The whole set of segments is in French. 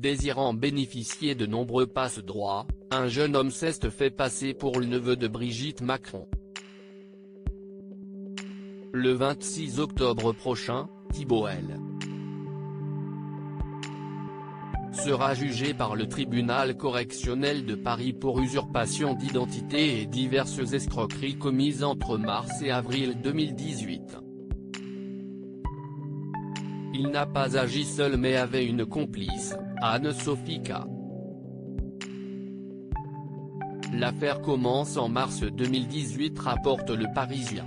Désirant bénéficier de nombreux passe-droits, un jeune homme s'est fait passer pour le neveu de Brigitte Macron. Le 26 octobre prochain, Thibault L. sera jugé par le tribunal correctionnel de Paris pour usurpation d'identité et diverses escroqueries commises entre mars et avril 2018. Il n'a pas agi seul mais avait une complice, Anne-Sophie K. L'affaire commence en mars 2018, rapporte Le Parisien.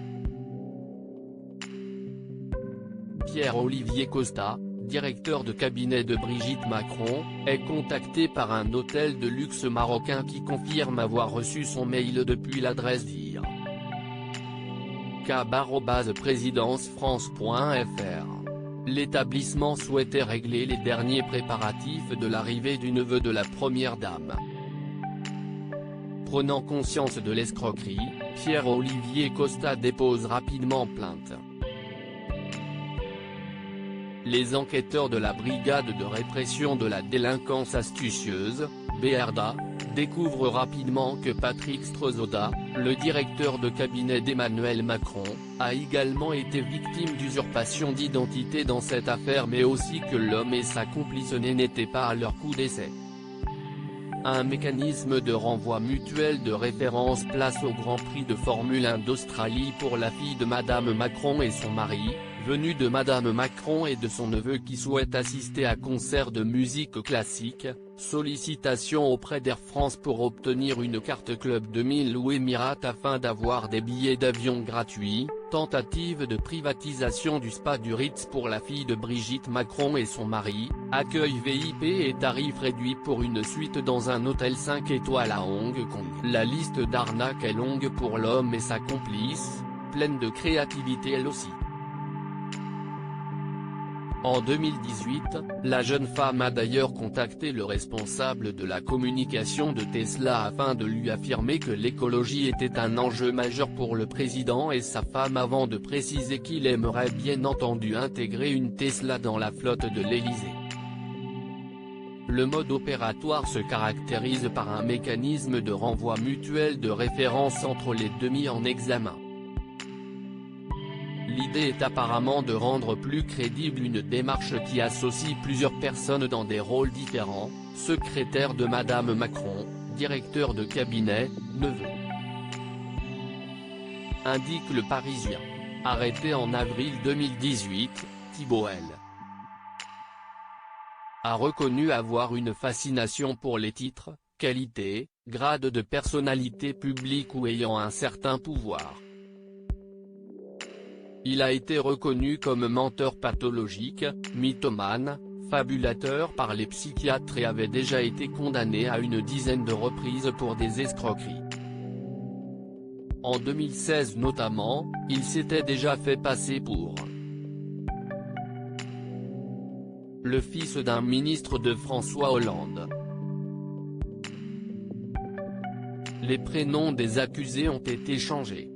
Pierre-Olivier Costa, directeur de cabinet de Brigitte Macron, est contacté par un hôtel de luxe marocain qui confirme avoir reçu son mail depuis l'adresse dire k@presidencefrance.fr. L'établissement souhaitait régler les derniers préparatifs de l'arrivée du neveu de la première dame. Prenant conscience de l'escroquerie, Pierre-Olivier Costa dépose rapidement plainte. Les enquêteurs de la brigade de répression de la délinquance astucieuse, BRDA, découvrent rapidement que Patrick Strozoda, le directeur de cabinet d'Emmanuel Macron, a également été victime d'usurpation d'identité dans cette affaire mais aussi que l'homme et sa complice n'étaient pas à leur coup d'essai. Un mécanisme de renvoi mutuel de référence place au Grand Prix de Formule 1 d'Australie pour la fille de Madame Macron et son mari, venue de Madame Macron et de son neveu qui souhaite assister à concert de musique classique, sollicitation auprès d'Air France pour obtenir une carte Club 2000 ou Emirates afin d'avoir des billets d'avion gratuits, tentative de privatisation du spa du Ritz pour la fille de Brigitte Macron et son mari, accueil VIP et tarifs réduits pour une suite dans un hôtel 5 étoiles à Hong Kong. La liste d'arnaques est longue pour l'homme et sa complice, pleine de créativité elle aussi. En 2018, la jeune femme a d'ailleurs contacté le responsable de la communication de Tesla afin de lui affirmer que l'écologie était un enjeu majeur pour le président et sa femme avant de préciser qu'il aimerait bien entendu intégrer une Tesla dans la flotte de l'Élysée. Le mode opératoire se caractérise par un mécanisme de renvoi mutuel de référence entre les deux mis en examen. L'idée est apparemment de rendre plus crédible une démarche qui associe plusieurs personnes dans des rôles différents, secrétaire de Madame Macron, directeur de cabinet, neveu. Indique Le Parisien. Arrêté en avril 2018, Thibault L. a reconnu avoir une fascination pour les titres, qualités, grades de personnalité publique ou ayant un certain pouvoir. Il a été reconnu comme menteur pathologique, mythomane, fabulateur par les psychiatres et avait déjà été condamné à une dizaine de reprises pour des escroqueries. En 2016 notamment, il s'était déjà fait passer pour le fils d'un ministre de François Hollande. Les prénoms des accusés ont été changés.